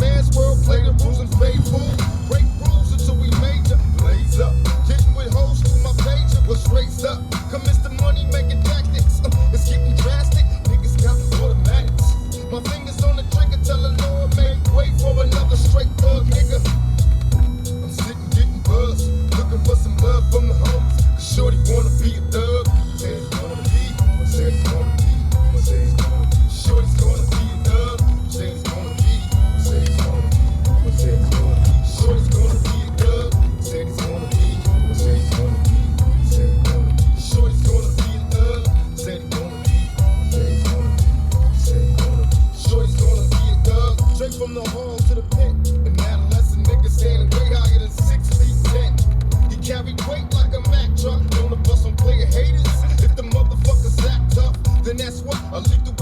man's world, play the rules and fade fool. Break rules until we major, blaze up. Getting with hoes through my pager, was raised up. Commence the money making tactics, it's getting drastic. Niggas got automatics. My fingers on the trigger, tell the Lord, make way for another straight thug nigga. I'm sitting getting buzzed, looking for some love from the homies. Cause shorty wanna be a thug. Said he wanna be, said he wanna be, said he's gonna be. Shorty's gonna be a thug. Said he's gonna be, said he's gonna be, said he's gonna be. Shorty's gonna be a thug. Said he's gonna be, said he's gonna be, said he's gonna be. Shorty's gonna be a thug. Said he's gonna be, said he's gonna be, said he's gonna be. Shorty's gonna be a thug. Straight from the hall to the pit. An adolescent nigga standing way higher than 6 feet 10. He carried weight like a Mack truck. Known to bust on player haters. If the motherfuckers act tough, then that's what a lethal